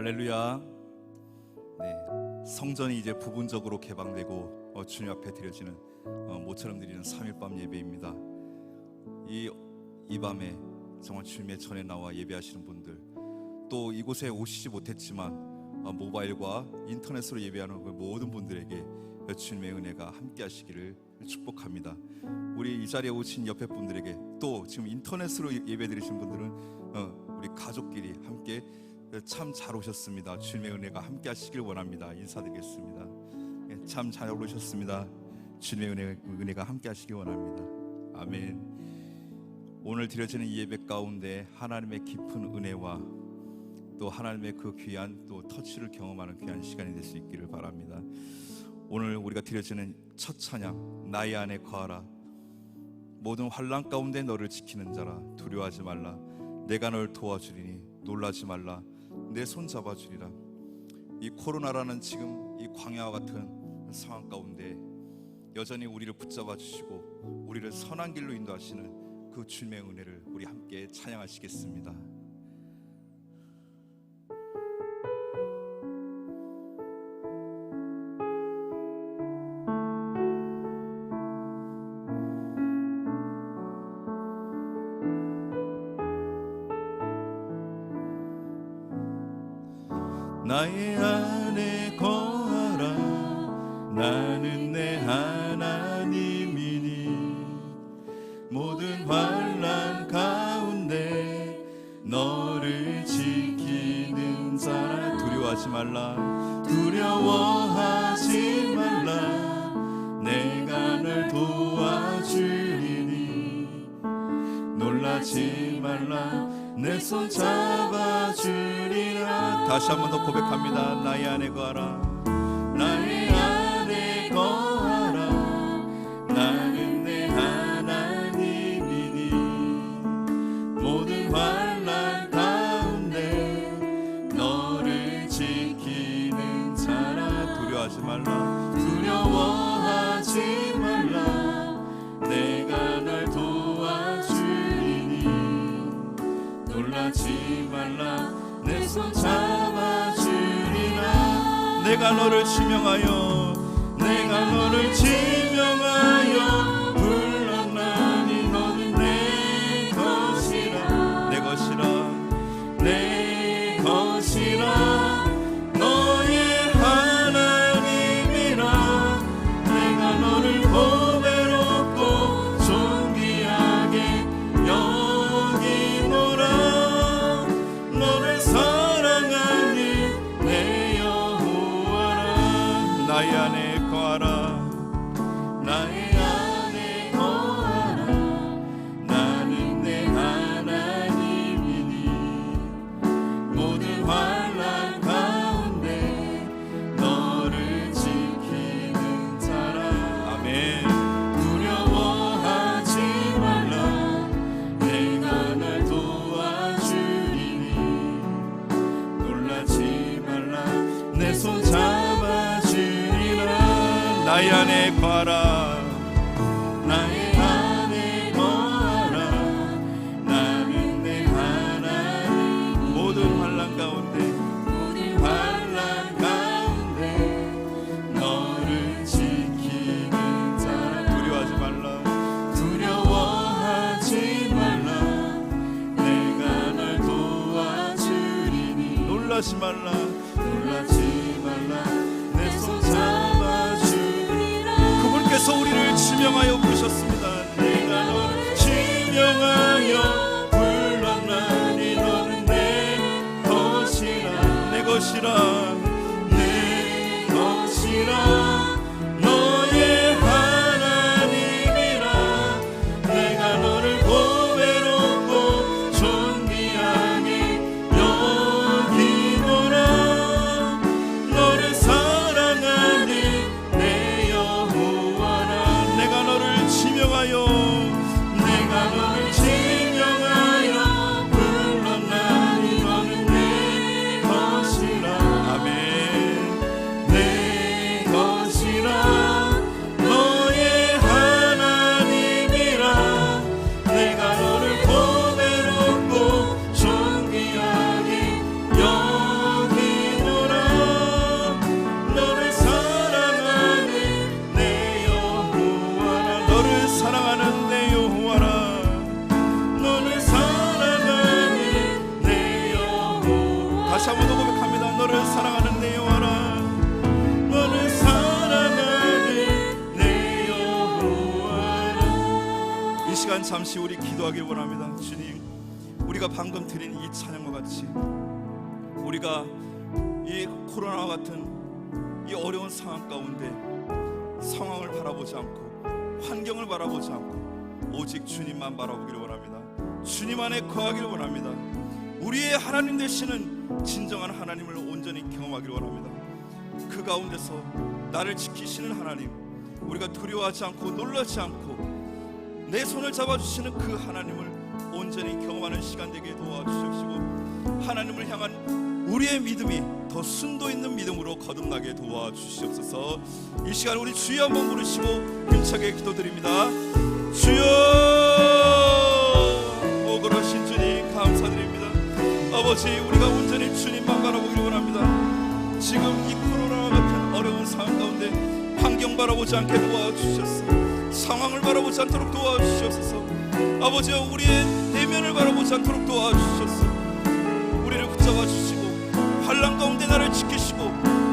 할렐루야. 네, 성전이 이제 부분적으로 개방되고 주님 앞에 드려지는 모처럼 드리는 3일밤 예배입니다. 이 밤에 정말 주님의 전에 나와 예배하시는 분들, 또 이곳에 오시지 못했지만 모바일과 인터넷으로 예배하는 그 모든 분들에게 주님의 은혜가 함께 하시기를 축복합니다. 우리 이 자리에 오신 옆에 분들에게, 또 지금 인터넷으로 예배 드리신 분들은 우리 가족끼리 함께 참 잘 오셨습니다. 주님의 은혜가 함께 하시길 원합니다. 인사드리겠습니다. 참 잘 오셨습니다. 주님의 은혜가 함께 하시길 원합니다. 아멘. 오늘 드려지는 이 예배 가운데 하나님의 깊은 은혜와 또 하나님의 그 귀한 또 터치를 경험하는 귀한 시간이 될 수 있기를 바랍니다. 오늘 우리가 드려지는 첫 찬양, 나의 안에 거하라. 모든 환난 가운데 너를 지키는 자라. 두려워하지 말라. 내가 널 도와주리니 놀라지 말라. 내 손 잡아주리라. 이 코로나라는 지금 이 광야와 같은 상황 가운데 여전히 우리를 붙잡아 주시고 우리를 선한 길로 인도하시는 그 주님의 은혜를 우리 함께 찬양하시겠습니다. 나의 안에 거하라. 나는 내 하나님이니 모든 환난 가운데 너를 지키는 자라. 두려워하지 말라. 두려워하지 말라. 내가 널 도와주리니 놀라지 말라. 내 손 잡아주리라. 다시 한 번 더 고백합니다. 나의 안에 거하라. 나의 안에 거하라. 나는 내 하나님이니 모든 환난 가운데 너를 지키는 자라. 두려워하지 말라. 두려워하지 말라. 내가 널 도와주리니 놀라지 말라. 내 손 잡아주리라. 내가 너를 지명하여 내가 너를 지명하여 불렀나니 너는 내 것이라. 내 것이라. 내 것이라. 너의 하나님이라. 내가 너를 보배롭고 존귀하게 여기노라. 너를 사랑하는 내 여호와라. 나의 안에 거하라. 나의 안에 거하라. 나는 내 하나님이니 모든 환난 가운데 너를 지키는 자라. 아멘. 두려워하지 말라. 내가 널 도와주리니 놀라지 말라. 내 손 잡아주리라. 나의 안에 거하라. 나의 안에 거하라. 나는 내 하나님 모든 환난 가운데 모든 환난 가운데 너를 지키는 자라. 두려워하지 말라. 두려워하지 말라. 내가 널 도와주리니 놀라지 말라. 놀라지 말라. 내 손 잡아주리라. 그분께서 우리를 지명하여 부르셨습니다. 내가 너를 지명하여 불렀나니 너는 내 것이라. 내 것이라. 내 것이라. 너의 하나님이라. 내가 너를 보배롭고 존귀하게 여기노라. 너를 사랑하는 내 여호와라. 내가 너를 지명하여 내가 너를 지명하여 불렀나니 너는 내 것이라. 아멘. 너를 사랑하는 내 여호와라. 너를 사랑하는 내 여호와라. 이 시간 잠시 우리 기도하길 원합니다. 주님, 우리가 방금 드린 이 찬양과 같이 우리가 이 코로나와 같은 이 어려운 상황 가운데 상황을 바라보지 않고 환경을 바라보지 않고 오직 주님만 바라보기를 원합니다. 주님 안에 거하기를 원합니다. 우리의 하나님 되시는 진정한 하나님을 온전히 경험하기를 원합니다. 그 가운데서 나를 지키시는 하나님, 우리가 두려워하지 않고 놀라지 않고 내 손을 잡아주시는 그 하나님을 온전히 경험하는 시간 되게 도와주시옵시고, 하나님을 향한 우리의 믿음이 더 순도 있는 믿음으로 거듭나게 도와주시옵소서. 이 시간 우리 주여 한번 부르시고 힘차게 기도드립니다. 주여, 오거하신 주님 감사드립니다. 아버지, 우리가 온전히 주님만 바라보기를 원합니다. 지금 이 코로나와 같은 어려운 상황 가운데 환경 바라보지 않게 도와주셨어. 상황을 바라보지 않도록 도와주시옵소서. 아버지여, 우리의 내면을 바라보지 않도록 도와주셨어. 우리를 붙잡아 주시고 환난 가운데 나를 지키시고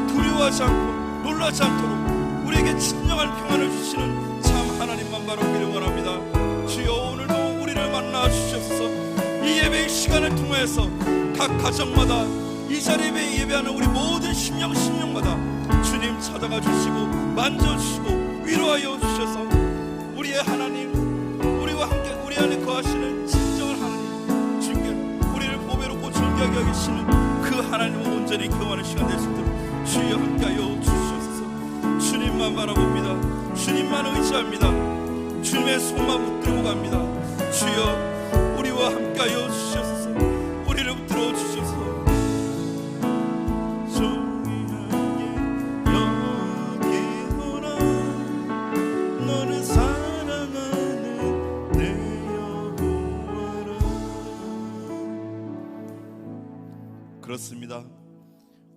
두려워하지 않고 놀라지 않도록 우리에게 진정한 평안을 주시는 참 하나님만 바라보기를 원합니다. 주여, 오늘도 우리를 만나 주시옵소서. 이 예배의 시간을 통해서 각 가정마다 이 자리에 예배하는 우리 모든 심령마다 주님 찾아가 주시고 만져주시고 위로하여 주셔서 우리의 하나님, 우리와 함께 우리 안에 거하시는 진정한 하나님, 주님께 우리를 보배롭고 존귀하게 하시는 그 하나님을 온전히 경험하는 시간 될 수 있도록 주여 함께하여 주시옵소서. 주님만 바라봅니다. 주님만 의지합니다. 주님의 손만 붙들고 갑니다. 주여, 우리와 함께하여 주시옵소서. 우리를 붙들어 주시옵소서. 그렇습니다.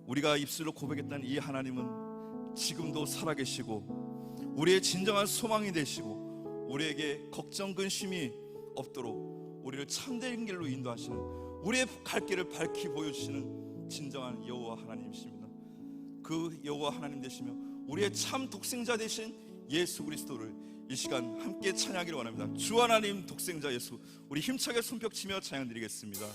우리가 입술로 고백했던 이 하나님은 지금도 살아계시고 우리의 진정한 소망이 되시고 우리에게 걱정 근심이 없도록 우리를 참된 길로 인도하시는, 우리의 갈 길을 밝히 보여주시는 진정한 여호와 하나님이십니다. 그 여호와 하나님 되시며 우리의 참 독생자 되신 예수 그리스도를 이 시간 함께 찬양하기를 원합니다. 주 하나님 독생자 예수, 우리 힘차게 손뼉치며 찬양 드리겠습니다.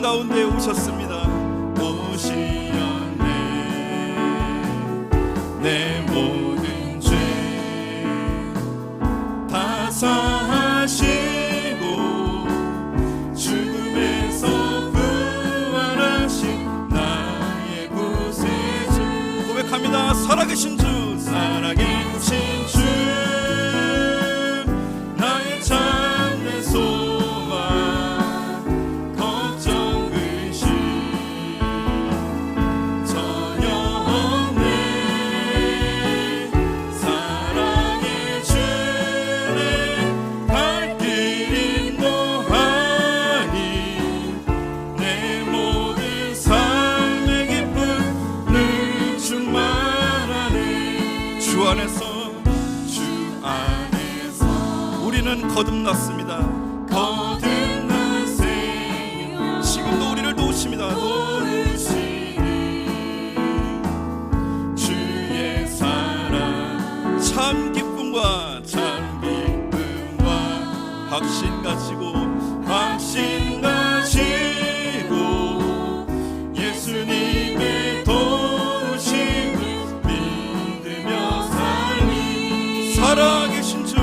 가운데 오셨습니다. 오시었네. 내 모든 죄 다 사하시고 죽음에서 부활하신 나의 구세주 고백합니다. 살아계신 주, 살아계신 주, 나의 참된 소망, 거듭났습니다. 거듭났으니 지금도 우리를 도우십니다. 주의 사랑, 참 기쁨과 확신 가지고 예수님의 도우심을 믿으며 살리. 살아계신 주,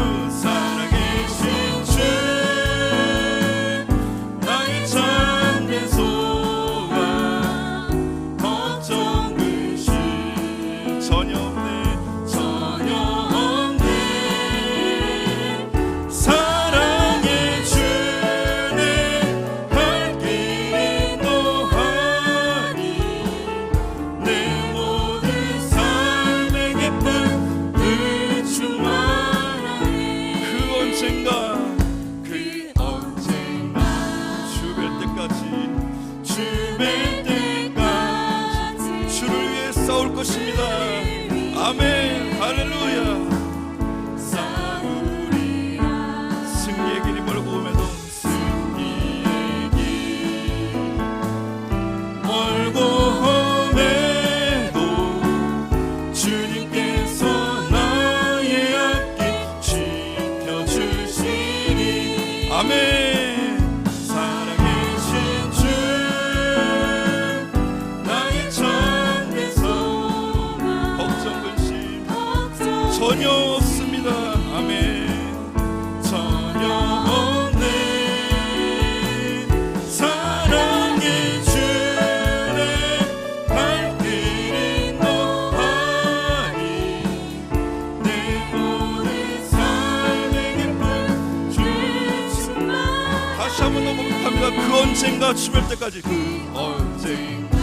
아멘. 할렐루야. 승리의 길이 멀고 오매도 승리의 길 멀고 오매도 주님께서 나의 앞길 지켜주시니 아멘. 전혀 없습니다. 아멘. 전혀 없네. 사랑의 주의 발길이 너하니 내 모든 삶의 기쁨 주시나. 다시 한번 넘어갑니다. 그 언젠가 주뵐 때까지, 그 언젠가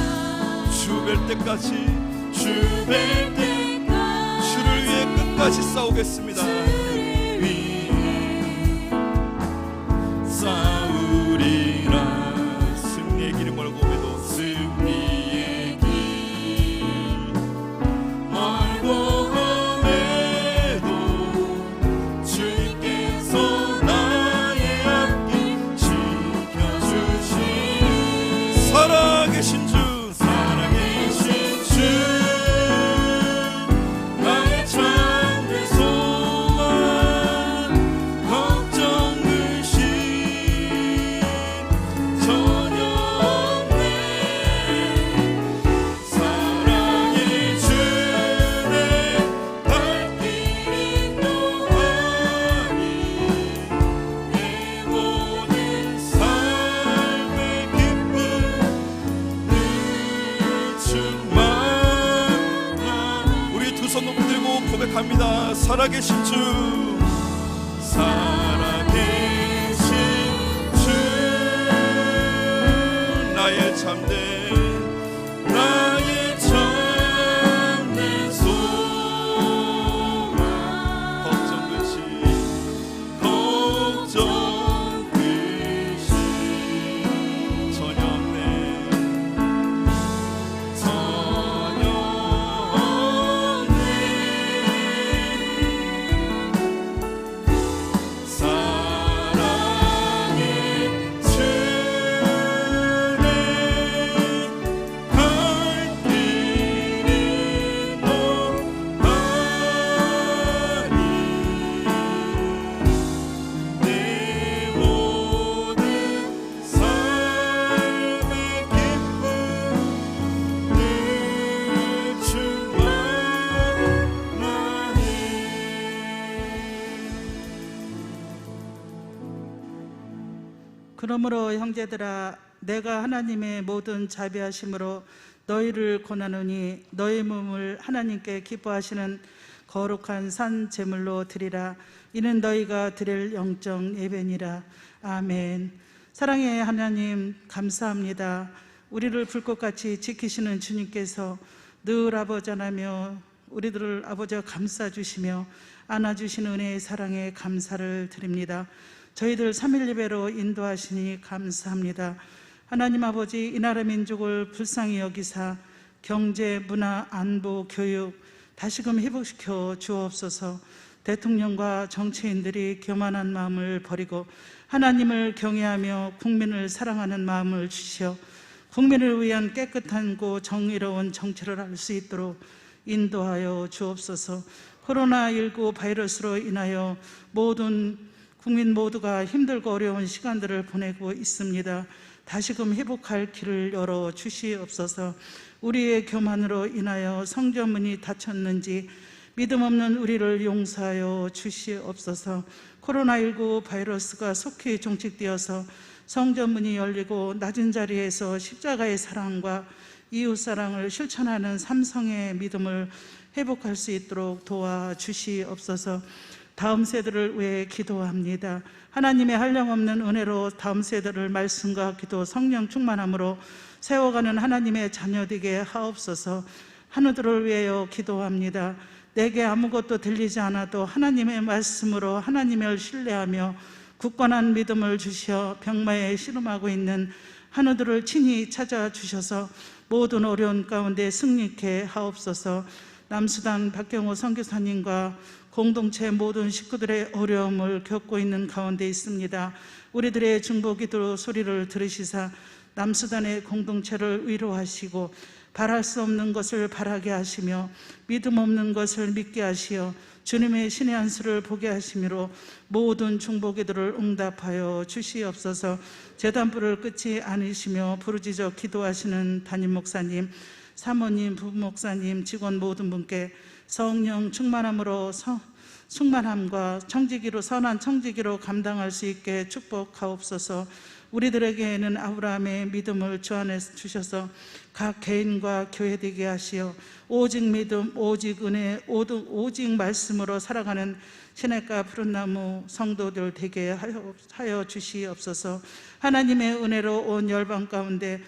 주뵐 때까지, 주뵐 때 주를 위해 끝까지 싸우겠습니다. 싸우리라. 승리의 길이 멀고 오매도 승리의 길 멀고 오매도 주님께서 나의 앞길 지켜주시니 살아계신 주, 살아계신 주 고백합니다. 살아계신 주, 살아계신 주, 나의 참된 소망, 걱정 근심 전혀 없네. 그러므로 형제들아, 내가 하나님의 모든 자비하심으로 너희를 권하노니 너희 몸을 하나님께 기뻐하시는 거룩한 산 제물로 드리라. 이는 너희가 드릴 영적 예배니라. 아멘. 사랑의 하나님, 감사합니다. 우리를 불꽃같이 지키시는 주님께서 늘 아버지 하나며 우리들을 아버지와 감싸주시며 안아주시는 은혜의 사랑에 감사를 드립니다. 저희들 3일 예배로 인도하시니 감사합니다. 하나님 아버지, 이 나라 민족을 불쌍히 여기사 경제, 문화, 안보, 교육 다시금 회복시켜 주옵소서. 대통령과 정치인들이 교만한 마음을 버리고 하나님을 경외하며 국민을 사랑하는 마음을 주시어 국민을 위한 깨끗하고 정의로운 정치를 할 수 있도록 인도하여 주옵소서. 코로나19 바이러스로 인하여 모든 국민 모두가 힘들고 어려운 시간들을 보내고 있습니다. 다시금 회복할 길을 열어 주시옵소서. 우리의 교만으로 인하여 성전문이 닫혔는지 믿음 없는 우리를 용서하여 주시옵소서. 코로나19 바이러스가 속히 종식되어서 성전문이 열리고 낮은 자리에서 십자가의 사랑과 이웃사랑을 실천하는 삼성의 믿음을 회복할 수 있도록 도와주시옵소서. 다음 세대를 위해 기도합니다. 하나님의 한량없는 은혜로 다음 세대를 말씀과 기도, 성령 충만함으로 세워가는 하나님의 자녀 되게 하옵소서. 하늘들을 위하여 기도합니다. 내게 아무것도 들리지 않아도 하나님의 말씀으로 하나님을 신뢰하며 굳건한 믿음을 주시어 병마에 씨름하고 있는 하늘들을 친히 찾아주셔서 모든 어려운 가운데 승리케 하옵소서. 남수당 박경호 선교사님과 공동체 모든 식구들의 어려움을 겪고 있는 가운데 있습니다. 우리들의 중보기도 소리를 들으시사 남수단의 공동체를 위로하시고 바랄 수 없는 것을 바라게 하시며 믿음 없는 것을 믿게 하시어 주님의 신의 안수를 보게 하심으로 모든 중보기도를 응답하여 주시옵소서. 제단불을 끊지 않으시며 부르짖어 기도하시는 담임 목사님, 사모님, 부목사님, 직원 모든 분께 성령 충만함으로 충만함과 청지기로 선한 청지기로 감당할 수 있게 축복하옵소서. 우리들에게는 아브라함의 믿음을 주 안에 주셔서 각 개인과 교회되게 하시어 오직 믿음, 오직 은혜, 오직 말씀으로 살아가는 시냇가 푸른나무 성도들 되게 하여 주시옵소서. 하나님의 은혜로 온 열방 가운데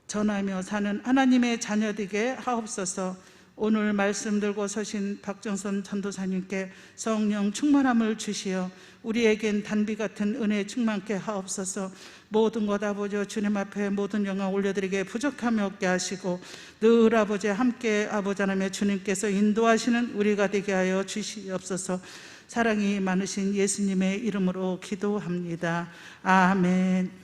전하며 사는 하나님의 자녀되게 하옵소서. 오늘 말씀 들고 서신 박정선 전도사님께 성령 충만함을 주시어 우리에겐 단비 같은 은혜 충만케 하옵소서. 모든 것 아버지 주님 앞에 모든 영광 올려드리게 부족함이 없게 하시고 늘 아버지 함께 아버지 하나님의 주님께서 인도하시는 우리가 되게 하여 주시옵소서. 사랑이 많으신 예수님의 이름으로 기도합니다. 아멘.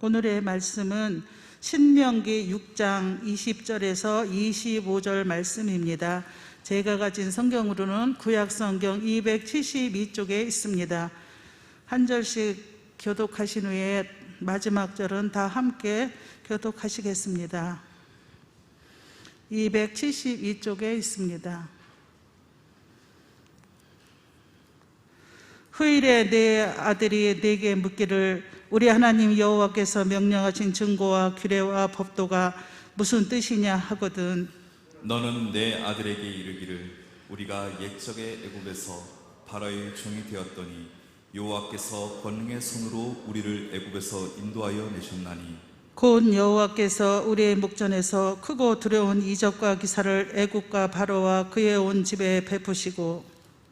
오늘의 말씀은 신명기 6장 20절에서 25절 말씀입니다. 제가 가진 성경으로는 구약성경 272쪽에 있습니다. 한 절씩 교독하신 후에 마지막 절은 다 함께 교독하시겠습니다. 272쪽에 있습니다. 후일에 내 아들이 내게 묻기를 우리 하나님 여호와께서 명령하신 증거와 규례와 법도가 무슨 뜻이냐 하거든 너는 내 아들에게 이르기를 우리가 옛적의 애굽에서 바로의 종이 되었더니 여호와께서 권능의 손으로 우리를 애굽에서 인도하여 내셨나니 곧 여호와께서 우리의 목전에서 크고 두려운 이적과 기사를 애굽과 바로와 그의 온 집에 베푸시고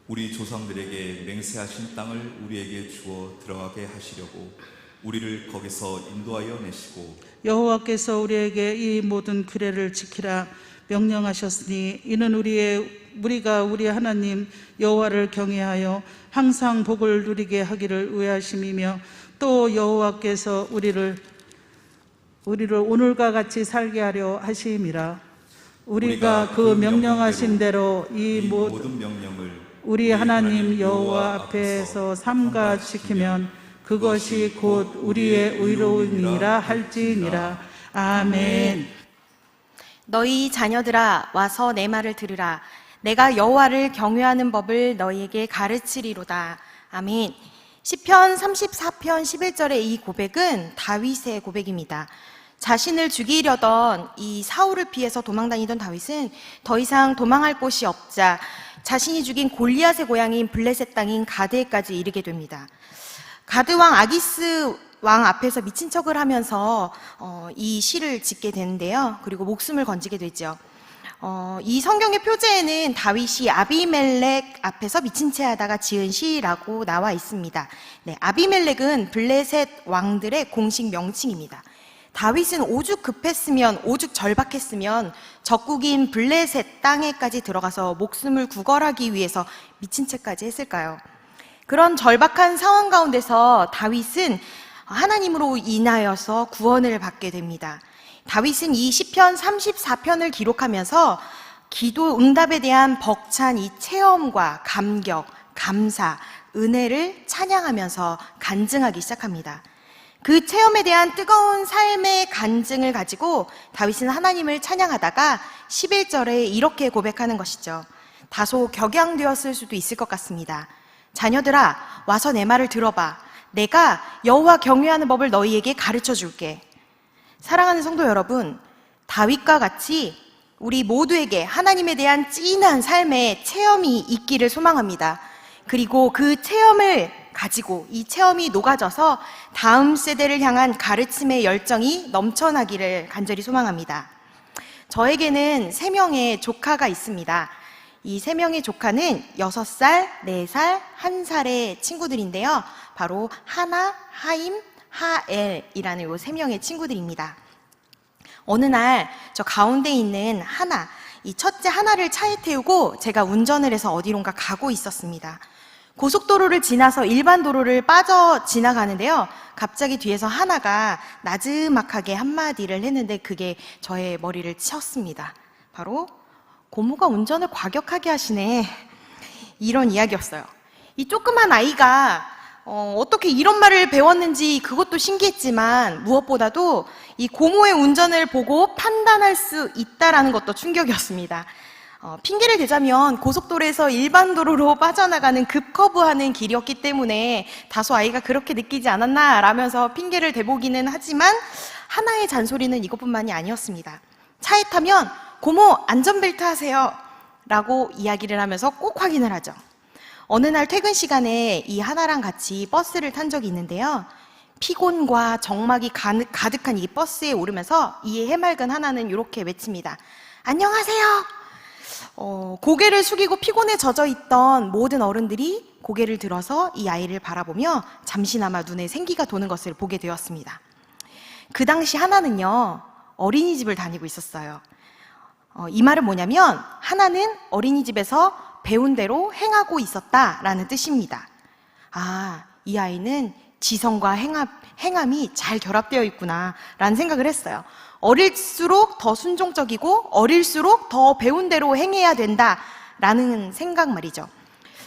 우리 조상들에게 맹세하신 땅을 우리에게 주어 들어가게 하시려고 우리를 거기서 인도하여 내시고 여호와께서 우리에게 이 모든 규례를 지키라 명령하셨으니 이는 우리가 우리 하나님 여호와를 경외하여 항상 복을 누리게 하기를 위하심이며 또 여호와께서 우리를 오늘과 같이 살게 하려 하심이라. 우리가 그 명령하신 대로 이 모든 명령을 우리 하나님 여호와 앞에서 삼가 지키면 그것이 곧 우리의 의로움이라 할지니라. 아멘. 너희 자녀들아 와서 내 말을 들으라. 내가 여호와를 경외하는 법을 너희에게 가르치리로다. 아멘. 시편 34편 11절의 이 고백은 다윗의 고백입니다. 자신을 죽이려던 이 사울을 피해서 도망다니던 다윗은 더 이상 도망할 곳이 없자 자신이 죽인 골리앗의 고향인 블레셋 땅인 가드에까지 이르게 됩니다. 가드 왕 아기스 왕 앞에서 미친 척을 하면서 이 시를 짓게 되는데요. 그리고 목숨을 건지게 되죠. 이 성경의 표제에는 다윗이 아비멜렉 앞에서 미친 채 하다가 지은 시라고 나와 있습니다. 네, 아비멜렉은 블레셋 왕들의 공식 명칭입니다. 다윗은 오죽 급했으면, 오죽 절박했으면 적국인 블레셋 땅에까지 들어가서 목숨을 구걸하기 위해서 미친 채까지 했을까요? 그런 절박한 상황 가운데서 다윗은 하나님으로 인하여서 구원을 받게 됩니다. 다윗은 이 시편 34편을 기록하면서 기도 응답에 대한 벅찬 이 체험과 감격, 감사, 은혜를 찬양하면서 간증하기 시작합니다. 그 체험에 대한 뜨거운 삶의 간증을 가지고 다윗은 하나님을 찬양하다가 11절에 이렇게 고백하는 것이죠. 다소 격양되었을 수도 있을 것 같습니다. 자녀들아 와서 내 말을 들어봐. 내가 여호와 경외하는 법을 너희에게 가르쳐 줄게. 사랑하는 성도 여러분, 다윗과 같이 우리 모두에게 하나님에 대한 진한 삶의 체험이 있기를 소망합니다. 그리고 그 체험을 가지고 이 체험이 녹아져서 다음 세대를 향한 가르침의 열정이 넘쳐나기를 간절히 소망합니다. 저에게는 3명의 조카가 있습니다. 이 3명의 조카는 6살, 4살, 1살의 친구들인데요. 바로 하나, 하임, 하엘이라는 요 3명의 친구들입니다. 어느 날 저 가운데 있는 하나, 이 첫째 하나를 차에 태우고 제가 운전을 해서 어디론가 가고 있었습니다. 고속도로를 지나서 일반 도로를 빠져 지나가는데요. 갑자기 뒤에서 하나가 나지막하게 한마디를 했는데 그게 저의 머리를 치었습니다. 바로 고모가 운전을 과격하게 하시네, 이런 이야기였어요. 이 조그만 아이가 어떻게 이런 말을 배웠는지 그것도 신기했지만 무엇보다도 이 고모의 운전을 보고 판단할 수 있다라는 것도 충격이었습니다. 핑계를 대자면 고속도로에서 일반 도로로 빠져나가는 급커브하는 길이었기 때문에 다소 아이가 그렇게 느끼지 않았나 라면서 핑계를 대보기는 하지만 하나의 잔소리는 이것뿐만이 아니었습니다. 차에 타면 고모 안전벨트 하세요 라고 이야기를 하면서 꼭 확인을 하죠. 어느 날 퇴근 시간에 이 하나랑 같이 버스를 탄 적이 있는데요. 피곤과 적막이 가득한 이 버스에 오르면서 이 해맑은 하나는 이렇게 외칩니다. 안녕하세요. 고개를 숙이고 피곤에 젖어 있던 모든 어른들이 고개를 들어서 이 아이를 바라보며 잠시나마 눈에 생기가 도는 것을 보게 되었습니다. 그 당시 하나는요, 어린이집을 다니고 있었어요. 이 말은 뭐냐면 하나는 어린이집에서 배운 대로 행하고 있었다라는 뜻입니다. 아, 이 아이는 지성과 행함이 잘 결합되어 있구나 라는 생각을 했어요. 어릴수록 더 순종적이고 어릴수록 더 배운 대로 행해야 된다라는 생각 말이죠.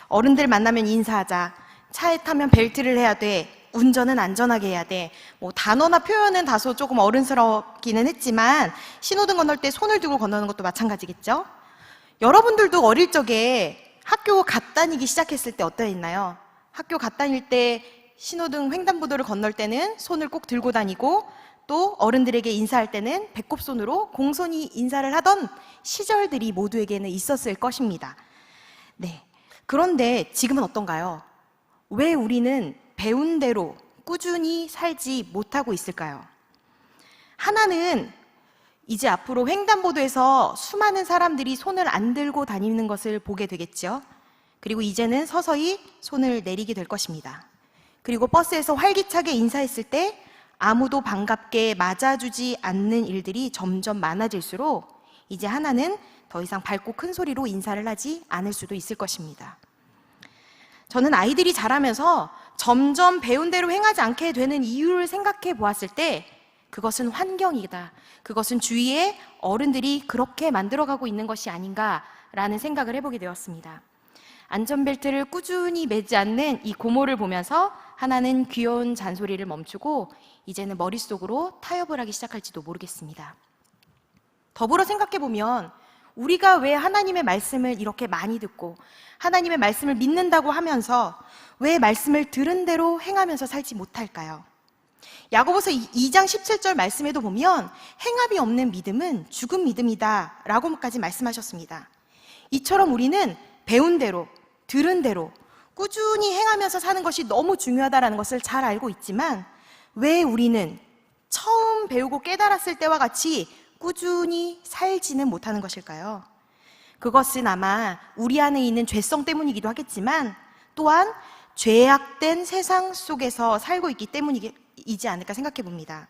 어른들 만나면 인사하자, 차에 타면 벨트를 해야 돼, 운전은 안전하게 해야 돼. 단어나 표현은 다소 조금 어른스럽기는 했지만 신호등 건널 때 손을 들고 건너는 것도 마찬가지겠죠. 여러분들도 어릴 적에 학교 갓 다니기 시작했을 때 어떠했나요? 학교 갓 다닐 때 신호등 횡단보도를 건널 때는 손을 꼭 들고 다니고 또 어른들에게 인사할 때는 배꼽손으로 공손히 인사를 하던 시절들이 모두에게는 있었을 것입니다. 네. 그런데 지금은 어떤가요? 왜 우리는 배운 대로 꾸준히 살지 못하고 있을까요? 하나는 이제 앞으로 횡단보도에서 수많은 사람들이 손을 안 들고 다니는 것을 보게 되겠죠. 그리고 이제는 서서히 손을 내리게 될 것입니다. 그리고 버스에서 활기차게 인사했을 때 아무도 반갑게 맞아주지 않는 일들이 점점 많아질수록 이제 하나는 더 이상 밝고 큰 소리로 인사를 하지 않을 수도 있을 것입니다. 저는 아이들이 자라면서 점점 배운 대로 행하지 않게 되는 이유를 생각해 보았을 때 그것은 환경이다. 그것은 주위에 어른들이 그렇게 만들어가고 있는 것이 아닌가라는 생각을 해보게 되었습니다. 안전벨트를 꾸준히 매지 않는 이 고모를 보면서 하나는 귀여운 잔소리를 멈추고 이제는 머릿속으로 타협을 하기 시작할지도 모르겠습니다. 더불어 생각해보면 우리가 왜 하나님의 말씀을 이렇게 많이 듣고 하나님의 말씀을 믿는다고 하면서 왜 말씀을 들은 대로 행하면서 살지 못할까요? 야고보서 2장 17절 말씀에도 보면 행함이 없는 믿음은 죽은 믿음이다 라고까지 말씀하셨습니다. 이처럼 우리는 배운 대로, 들은 대로 꾸준히 행하면서 사는 것이 너무 중요하다는 것을 잘 알고 있지만 왜 우리는 처음 배우고 깨달았을 때와 같이 꾸준히 살지는 못하는 것일까요? 그것은 아마 우리 안에 있는 죄성 때문이기도 하겠지만 또한 죄악된 세상 속에서 살고 있기 때문이지 않을까 생각해 봅니다.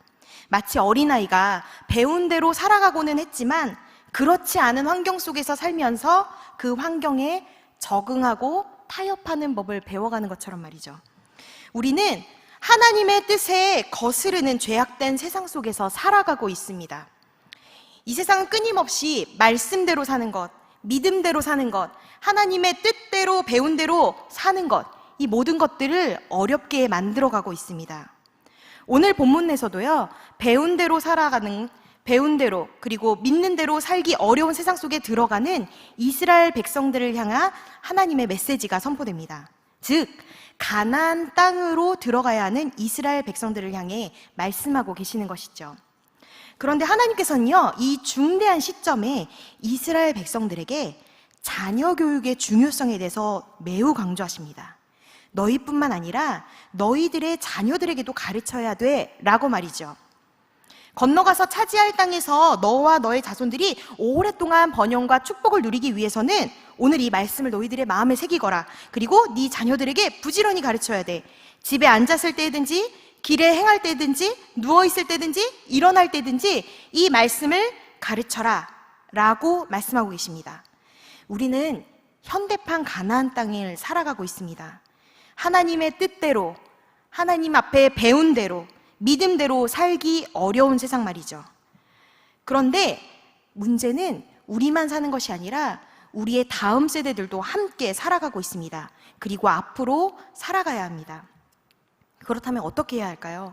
마치 어린아이가 배운 대로 살아가고는 했지만 그렇지 않은 환경 속에서 살면서 그 환경에 적응하고 타협하는 법을 배워가는 것처럼 말이죠. 우리는 하나님의 뜻에 거스르는 죄악된 세상 속에서 살아가고 있습니다. 이 세상은 끊임없이 말씀대로 사는 것, 믿음대로 사는 것, 하나님의 뜻대로 배운 대로 사는 것, 이 모든 것들을 어렵게 만들어가고 있습니다. 오늘 본문에서도요, 배운 대로 살아가는, 배운 대로 그리고 믿는 대로 살기 어려운 세상 속에 들어가는 이스라엘 백성들을 향한 하나님의 메시지가 선포됩니다. 즉 가나안 땅으로 들어가야 하는 이스라엘 백성들을 향해 말씀하고 계시는 것이죠. 그런데 하나님께서는요, 이 중대한 시점에 이스라엘 백성들에게 자녀 교육의 중요성에 대해서 매우 강조하십니다. 너희뿐만 아니라 너희들의 자녀들에게도 가르쳐야 돼 라고 말이죠. 건너가서 차지할 땅에서 너와 너의 자손들이 오랫동안 번영과 축복을 누리기 위해서는 오늘 이 말씀을 너희들의 마음에 새기거라. 그리고 네 자녀들에게 부지런히 가르쳐야 돼. 집에 앉았을 때든지 길에 행할 때든지 누워있을 때든지 일어날 때든지 이 말씀을 가르쳐라 라고 말씀하고 계십니다. 우리는 현대판 가나안 땅을 살아가고 있습니다. 하나님의 뜻대로, 하나님 앞에 배운 대로, 믿음대로 살기 어려운 세상 말이죠. 그런데 문제는 우리만 사는 것이 아니라 우리의 다음 세대들도 함께 살아가고 있습니다. 그리고 앞으로 살아가야 합니다. 그렇다면 어떻게 해야 할까요?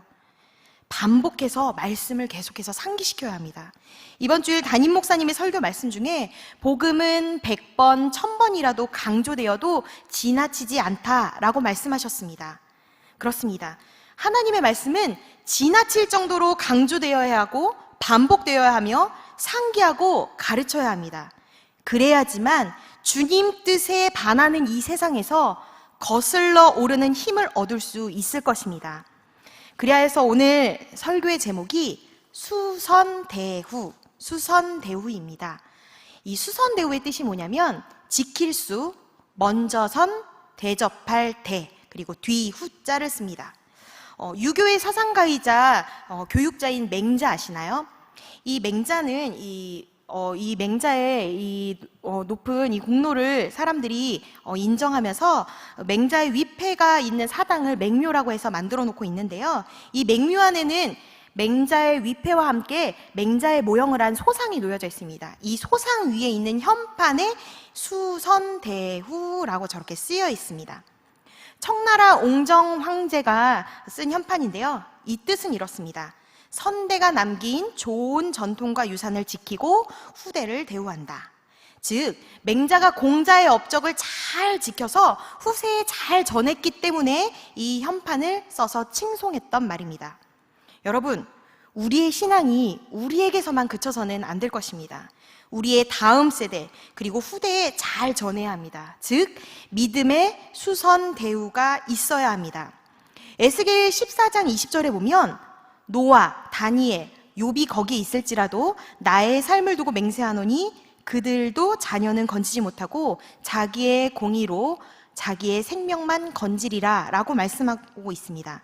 반복해서 말씀을 계속해서 상기시켜야 합니다. 이번 주일 담임 목사님의 설교 말씀 중에 복음은 100번, 1000번이라도 강조되어도 지나치지 않다라고 말씀하셨습니다. 그렇습니다. 하나님의 말씀은 지나칠 정도로 강조되어야 하고 반복되어야 하며 상기하고 가르쳐야 합니다. 그래야지만 주님 뜻에 반하는 이 세상에서 거슬러 오르는 힘을 얻을 수 있을 것입니다. 그래야 해서 오늘 설교의 제목이 수선대후입니다. 이 수선대후의 뜻이 뭐냐면 지킬 수, 먼저 선, 대접할 대, 그리고 뒤후자를 씁니다. 유교의 사상가이자 교육자인 맹자 아시나요? 이 맹자는 이 맹자의 높은 이 공로를 사람들이 인정하면서 맹자의 위패가 있는 사당을 맹묘라고 해서 만들어 놓고 있는데요. 이 맹묘 안에는 맹자의 위패와 함께 맹자의 모형을 한 소상이 놓여져 있습니다. 이 소상 위에 있는 현판에 수선대후라고 저렇게 쓰여 있습니다. 청나라 옹정 황제가 쓴 현판인데요. 이 뜻은 이렇습니다. 선대가 남긴 좋은 전통과 유산을 지키고 후대를 대우한다. 즉, 맹자가 공자의 업적을 잘 지켜서 후세에 잘 전했기 때문에 이 현판을 써서 칭송했던 말입니다. 여러분, 우리의 신앙이 우리에게서만 그쳐서는 안 될 것입니다. 우리의 다음 세대 그리고 후대에 잘 전해야 합니다. 즉 믿음의 수선 대우가 있어야 합니다. 에스겔 14장 20절에 보면 노아, 다니엘, 욥이 거기에 있을지라도 나의 삶을 두고 맹세하노니 그들도 자녀는 건지지 못하고 자기의 공의로 자기의 생명만 건지리라 라고 말씀하고 있습니다.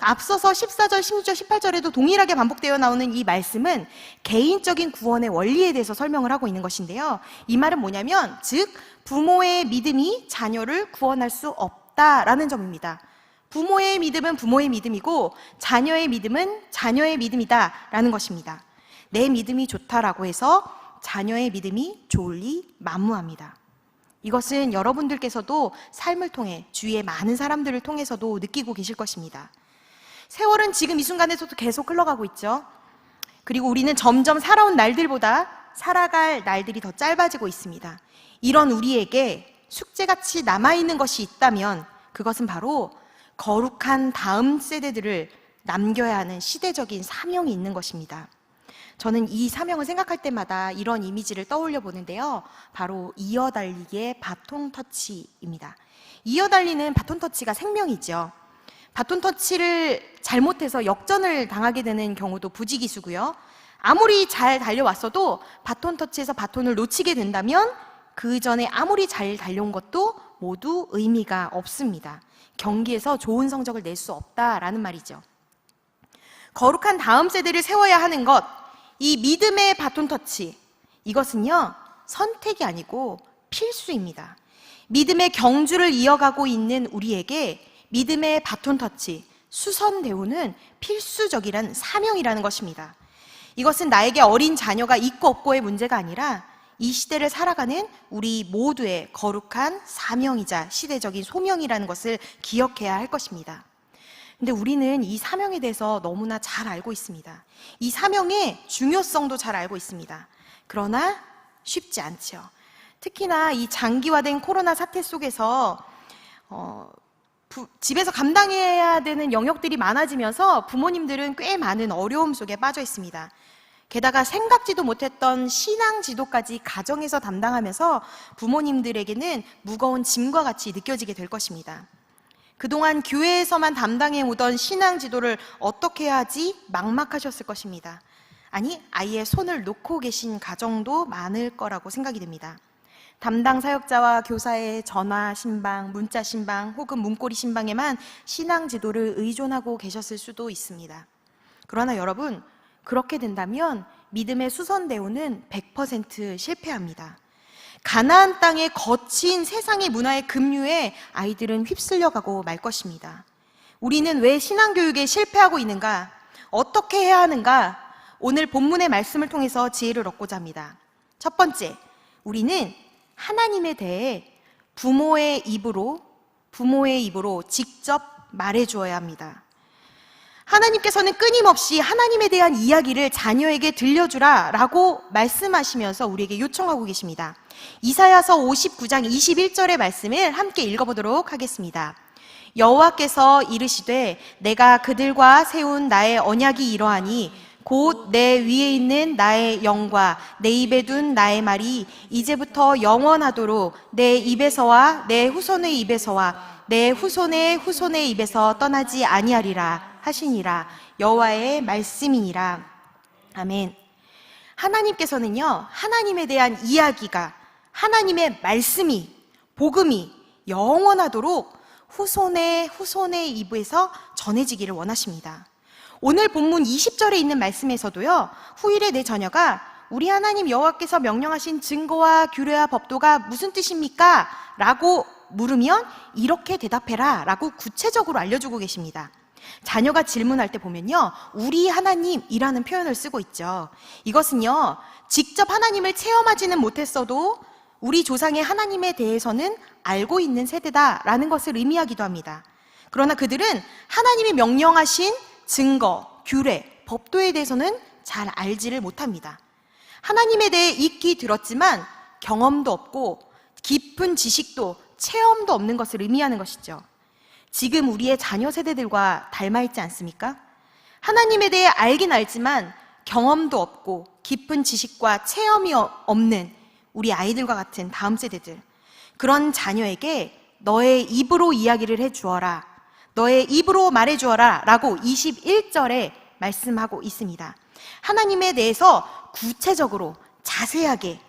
앞서서 14절, 16절, 18절에도 동일하게 반복되어 나오는 이 말씀은 개인적인 구원의 원리에 대해서 설명을 하고 있는 것인데요. 이 말은 뭐냐면 즉 부모의 믿음이 자녀를 구원할 수 없다라는 점입니다. 부모의 믿음은 부모의 믿음이고 자녀의 믿음은 자녀의 믿음이다라는 것입니다. 내 믿음이 좋다라고 해서 자녀의 믿음이 좋을 리 만무합니다. 이것은 여러분들께서도 삶을 통해 주위의 많은 사람들을 통해서도 느끼고 계실 것입니다. 세월은 지금 이 순간에서도 계속 흘러가고 있죠. 그리고 우리는 점점 살아온 날들보다 살아갈 날들이 더 짧아지고 있습니다. 이런 우리에게 숙제같이 남아있는 것이 있다면 그것은 바로 거룩한 다음 세대들을 남겨야 하는 시대적인 사명이 있는 것입니다. 저는 이 사명을 생각할 때마다 이런 이미지를 떠올려 보는데요. 바로 이어달리기의 바톤 터치입니다. 이어달리는 바톤 터치가 생명이죠. 바톤 터치를 잘못해서 역전을 당하게 되는 경우도 부지기수고요. 아무리 잘 달려왔어도 바톤 터치에서 바톤을 놓치게 된다면 그 전에 아무리 잘 달려온 것도 모두 의미가 없습니다. 경기에서 좋은 성적을 낼 수 없다라는 말이죠. 거룩한 다음 세대를 세워야 하는 것, 이 믿음의 바톤 터치, 이것은요 선택이 아니고 필수입니다. 믿음의 경주를 이어가고 있는 우리에게 믿음의 바톤 터치, 수선 대우는 필수적이란 사명이라는 것입니다. 이것은 나에게 어린 자녀가 있고 없고의 문제가 아니라 이 시대를 살아가는 우리 모두의 거룩한 사명이자 시대적인 소명이라는 것을 기억해야 할 것입니다. 근데 우리는 이 사명에 대해서 너무나 잘 알고 있습니다. 이 사명의 중요성도 잘 알고 있습니다. 그러나 쉽지 않죠. 특히나 이 장기화된 코로나 사태 속에서 집에서 감당해야 되는 영역들이 많아지면서 부모님들은 꽤 많은 어려움 속에 빠져 있습니다. 게다가 생각지도 못했던 신앙 지도까지 가정에서 담당하면서 부모님들에게는 무거운 짐과 같이 느껴지게 될 것입니다. 그동안 교회에서만 담당해 오던 신앙 지도를 어떻게 해야 하지 막막하셨을 것입니다. 아니, 아예 손을 놓고 계신 가정도 많을 거라고 생각이 됩니다. 담당 사역자와 교사의 전화 신방, 문자 신방 혹은 문고리 신방에만 신앙 지도를 의존하고 계셨을 수도 있습니다. 그러나 여러분, 그렇게 된다면 믿음의 수선대오는 100% 실패합니다. 가나안 땅의 거친 세상의 문화의 급류에 아이들은 휩쓸려가고 말 것입니다. 우리는 왜 신앙교육에 실패하고 있는가? 어떻게 해야 하는가? 오늘 본문의 말씀을 통해서 지혜를 얻고자 합니다. 첫 번째, 우리는 하나님에 대해 부모의 입으로 직접 말해주어야 합니다. 하나님께서는 끊임없이 하나님에 대한 이야기를 자녀에게 들려주라 라고 말씀하시면서 우리에게 요청하고 계십니다. 이사야서 59장 21절의 말씀을 함께 읽어보도록 하겠습니다. 여호와께서 이르시되 내가 그들과 세운 나의 언약이 이러하니 곧 내 위에 있는 나의 영과 내 입에 둔 나의 말이 이제부터 영원하도록 내 입에서와 내 후손의 입에서와 내 후손의 후손의 입에서 떠나지 아니하리라 하시니라. 여호와의 말씀이니라. 아멘. 하나님께서는요, 하나님에 대한 이야기가, 하나님의 말씀이, 복음이 영원하도록 후손의 입에서 전해지기를 원하십니다. 오늘 본문 20절에 있는 말씀에서도요, 후일에 내 자녀가 우리 하나님 여호와께서 명령하신 증거와 규례와 법도가 무슨 뜻입니까? 라고 물으면 이렇게 대답해라 라고 구체적으로 알려주고 계십니다. 자녀가 질문할 때 보면요, 우리 하나님이라는 표현을 쓰고 있죠. 이것은요, 직접 하나님을 체험하지는 못했어도 우리 조상의 하나님에 대해서는 알고 있는 세대다라는 것을 의미하기도 합니다. 그러나 그들은 하나님이 명령하신 증거, 규례, 법도에 대해서는 잘 알지를 못합니다. 하나님에 대해 익히 들었지만 경험도 없고 깊은 지식도 체험도 없는 것을 의미하는 것이죠. 지금 우리의 자녀 세대들과 닮아있지 않습니까? 하나님에 대해 알긴 알지만 경험도 없고 깊은 지식과 체험이 없는 우리 아이들과 같은 다음 세대들, 그런 자녀에게 너의 입으로 이야기를 해주어라, 너의 입으로 말해주어라 라고 21절에 말씀하고 있습니다. 하나님에 대해서 구체적으로 자세하게,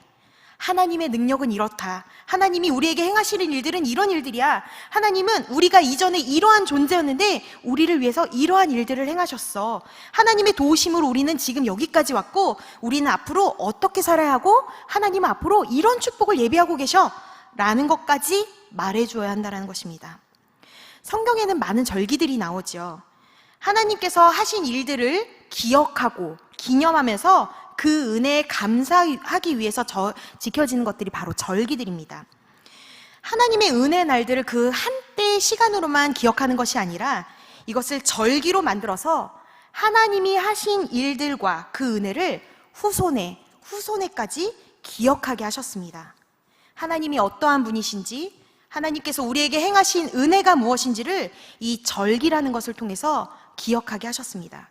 하나님의 능력은 이렇다, 하나님이 우리에게 행하시는 일들은 이런 일들이야, 하나님은 우리가 이전에 이러한 존재였는데 우리를 위해서 이러한 일들을 행하셨어, 하나님의 도우심으로 우리는 지금 여기까지 왔고 우리는 앞으로 어떻게 살아야 하고 하나님은 앞으로 이런 축복을 예비하고 계셔 라는 것까지 말해줘야 한다는 것입니다. 성경에는 많은 절기들이 나오죠. 하나님께서 하신 일들을 기억하고 기념하면서 그 은혜에 감사하기 위해서 지켜지는 것들이 바로 절기들입니다. 하나님의 은혜 날들을 그 한때의 시간으로만 기억하는 것이 아니라 이것을 절기로 만들어서 하나님이 하신 일들과 그 은혜를 후손에까지 기억하게 하셨습니다. 하나님이 어떠한 분이신지, 하나님께서 우리에게 행하신 은혜가 무엇인지를 이 절기라는 것을 통해서 기억하게 하셨습니다.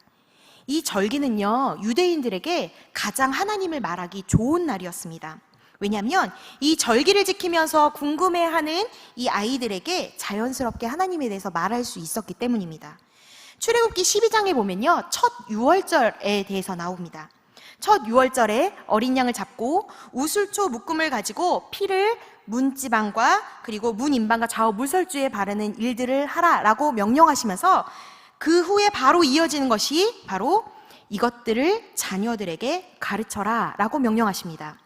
이 절기는요, 유대인들에게 가장 하나님을 말하기 좋은 날이었습니다. 왜냐하면 이 절기를 지키면서 궁금해하는 이 아이들에게 자연스럽게 하나님에 대해서 말할 수 있었기 때문입니다. 출애굽기 12장에 보면요, 첫 유월절에 대해서 나옵니다. 첫 유월절에 어린 양을 잡고 우슬초 묶음을 가지고 피를 문지방과 그리고 문인방과 좌우 물설주에 바르는 일들을 하라라고 명령하시면서 그 후에 바로 이어지는 것이 바로 이것들을 자녀들에게 가르쳐라 라고 명령하십니다.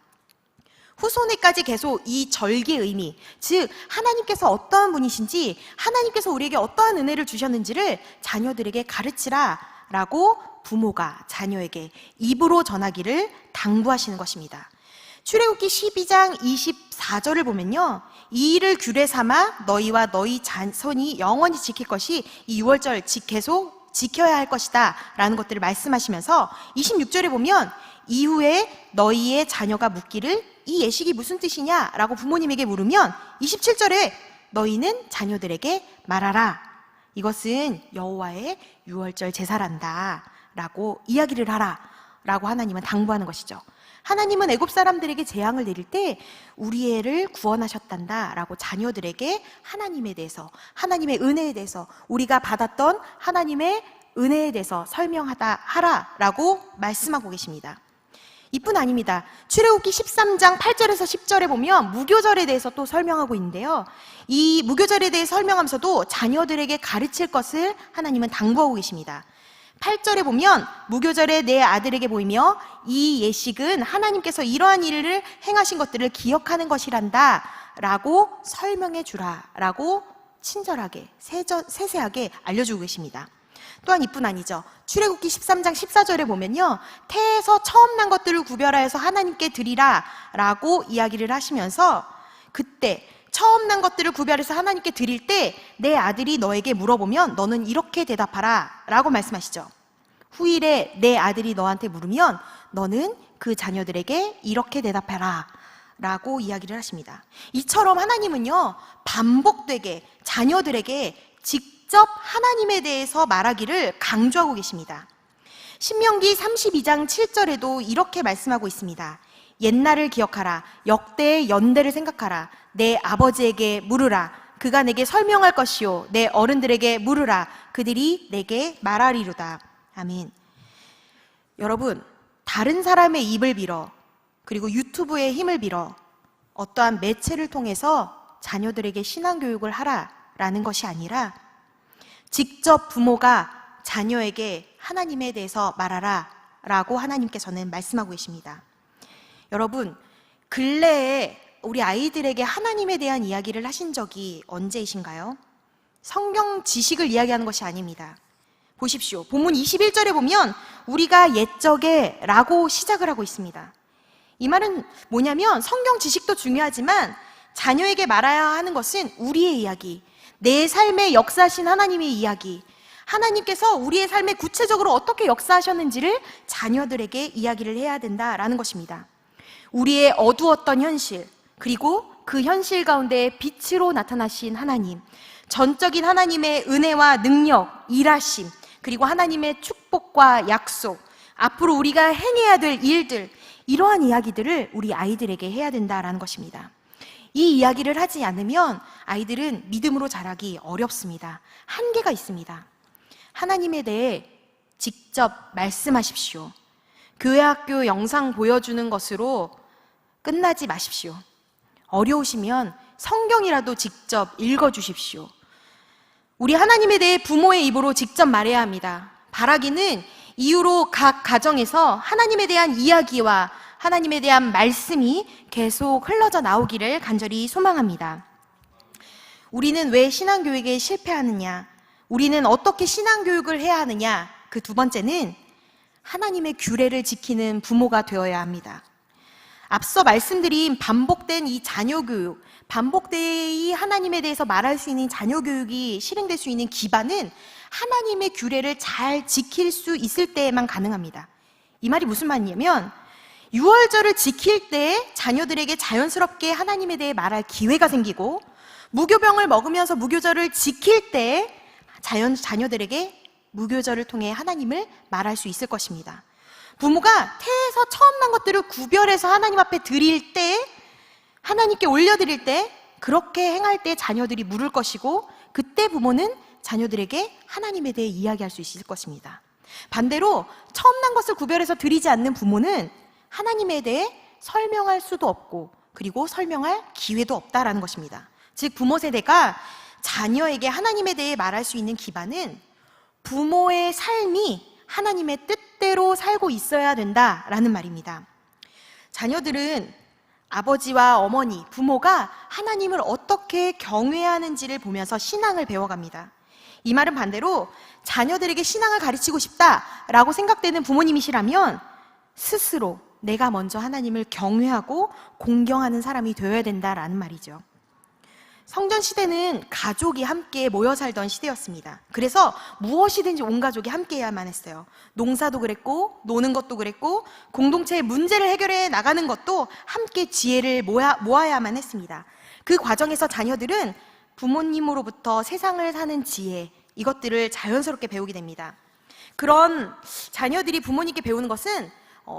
후손에까지 계속 이 절기의 의미, 즉 하나님께서 어떠한 분이신지, 하나님께서 우리에게 어떠한 은혜를 주셨는지를 자녀들에게 가르치라 라고 부모가 자녀에게 입으로 전하기를 당부하시는 것입니다. 출애굽기 12장 24절을 보면요, 이 일을 규례 삼아 너희와 너희 자손이 영원히 지킬 것이 이 유월절 계속 지켜야 할 것이다 라는 것들을 말씀하시면서 26절에 보면 이후에 너희의 자녀가 묻기를 이 예식이 무슨 뜻이냐 라고 부모님에게 물으면 27절에 너희는 자녀들에게 말하라, 이것은 여호와의 유월절 제사란다 라고 이야기를 하라 라고 하나님은 당부하는 것이죠. 하나님은 애굽 사람들에게 재앙을 내릴 때 우리 애를 구원하셨단다 라고 자녀들에게 하나님에 대해서, 하나님의 은혜에 대해서, 우리가 받았던 하나님의 은혜에 대해서 하라 라고 말씀하고 계십니다. 이뿐 아닙니다. 출애굽기 13장 8절에서 10절에 보면 무교절에 대해서 또 설명하고 있는데요. 이 무교절에 대해 설명하면서도 자녀들에게 가르칠 것을 하나님은 당부하고 계십니다. 8절에 보면 무교절에 내 아들에게 보이며 이 예식은 하나님께서 이러한 일을 행하신 것들을 기억하는 것이란다 라고 설명해 주라 라고 친절하게 세세하게 알려주고 계십니다. 또한 이뿐 아니죠. 출애굽기 13장 14절에 보면요, 태에서 처음 난 것들을 구별하여서 하나님께 드리라 라고 이야기를 하시면서, 그때 처음 난 것들을 구별해서 하나님께 드릴 때 내 아들이 너에게 물어보면 너는 이렇게 대답하라 라고 말씀하시죠. 후일에 내 아들이 너한테 물으면 너는 그 자녀들에게 이렇게 대답하라 라고 이야기를 하십니다. 이처럼 하나님은요, 반복되게 자녀들에게 직접 하나님에 대해서 말하기를 강조하고 계십니다. 신명기 32장 7절에도 이렇게 말씀하고 있습니다. 옛날을 기억하라. 역대의 연대를 생각하라. 내 아버지에게 물으라. 그가 내게 설명할 것이요. 내 어른들에게 물으라. 그들이 내게 말하리로다. 아멘. 여러분, 다른 사람의 입을 빌어, 그리고 유튜브의 힘을 빌어 어떠한 매체를 통해서 자녀들에게 신앙교육을 하라라는 것이 아니라 직접 부모가 자녀에게 하나님에 대해서 말하라 라고 하나님께서는 말씀하고 계십니다. 여러분, 근래에 우리 아이들에게 하나님에 대한 이야기를 하신 적이 언제이신가요? 성경 지식을 이야기하는 것이 아닙니다. 보십시오. 본문 21절에 보면 우리가 옛적에 라고 시작을 하고 있습니다. 이 말은 뭐냐면 성경 지식도 중요하지만 자녀에게 말해야 하는 것은 우리의 이야기, 내 삶에 역사하신 하나님의 이야기, 하나님께서 우리의 삶에 구체적으로 어떻게 역사하셨는지를 자녀들에게 이야기를 해야 된다라는 것입니다. 우리의 어두웠던 현실, 그리고 그 현실 가운데 빛으로 나타나신 하나님, 전적인 하나님의 은혜와 능력, 일하심, 그리고 하나님의 축복과 약속, 앞으로 우리가 행해야 될 일들, 이러한 이야기들을 우리 아이들에게 해야 된다라는 것입니다. 이 이야기를 하지 않으면 아이들은 믿음으로 자라기 어렵습니다. 한계가 있습니다. 하나님에 대해 직접 말씀하십시오. 교회 학교 영상 보여주는 것으로 끝나지 마십시오. 어려우시면 성경이라도 직접 읽어주십시오. 우리 하나님에 대해 부모의 입으로 직접 말해야 합니다. 바라기는 이후로 각 가정에서 하나님에 대한 이야기와 하나님에 대한 말씀이 계속 흘러져 나오기를 간절히 소망합니다. 우리는 왜 신앙교육에 실패하느냐? 우리는 어떻게 신앙교육을 해야 하느냐? 그 두 번째는 하나님의 규례를 지키는 부모가 되어야 합니다. 앞서 말씀드린 반복된 이 자녀교육, 반복되이 하나님에 대해서 말할 수 있는 자녀교육이 실행될 수 있는 기반은 하나님의 규례를 잘 지킬 수 있을 때에만 가능합니다. 이 말이 무슨 말이냐면 유월절을 지킬 때 자녀들에게 자연스럽게 하나님에 대해 말할 기회가 생기고, 무교병을 먹으면서 무교절을 지킬 때 자녀들에게 무교절을 통해 하나님을 말할 수 있을 것입니다. 부모가 태에서 처음 난 것들을 구별해서 하나님 앞에 드릴 때, 하나님께 올려드릴 때, 그렇게 행할 때 자녀들이 물을 것이고, 그때 부모는 자녀들에게 하나님에 대해 이야기할 수 있을 것입니다. 반대로 처음 난 것을 구별해서 드리지 않는 부모는 하나님에 대해 설명할 수도 없고, 그리고 설명할 기회도 없다라는 것입니다. 즉 부모 세대가 자녀에게 하나님에 대해 말할 수 있는 기반은 부모의 삶이 하나님의 뜻대로 살고 있어야 된다라는 말입니다. 자녀들은 아버지와 어머니, 부모가 하나님을 어떻게 경외하는지를 보면서 신앙을 배워갑니다. 이 말은 반대로 자녀들에게 신앙을 가르치고 싶다라고 생각되는 부모님이시라면 스스로 내가 먼저 하나님을 경외하고 공경하는 사람이 되어야 된다라는 말이죠. 성전 시대는 가족이 함께 모여 살던 시대였습니다. 그래서 무엇이든지 온 가족이 함께 해야만 했어요. 농사도 그랬고, 노는 것도 그랬고, 공동체의 문제를 해결해 나가는 것도 함께 지혜를 모아야만 했습니다. 그 과정에서 자녀들은 부모님으로부터 세상을 사는 지혜, 이것들을 자연스럽게 배우게 됩니다. 그런 자녀들이 부모님께 배우는 것은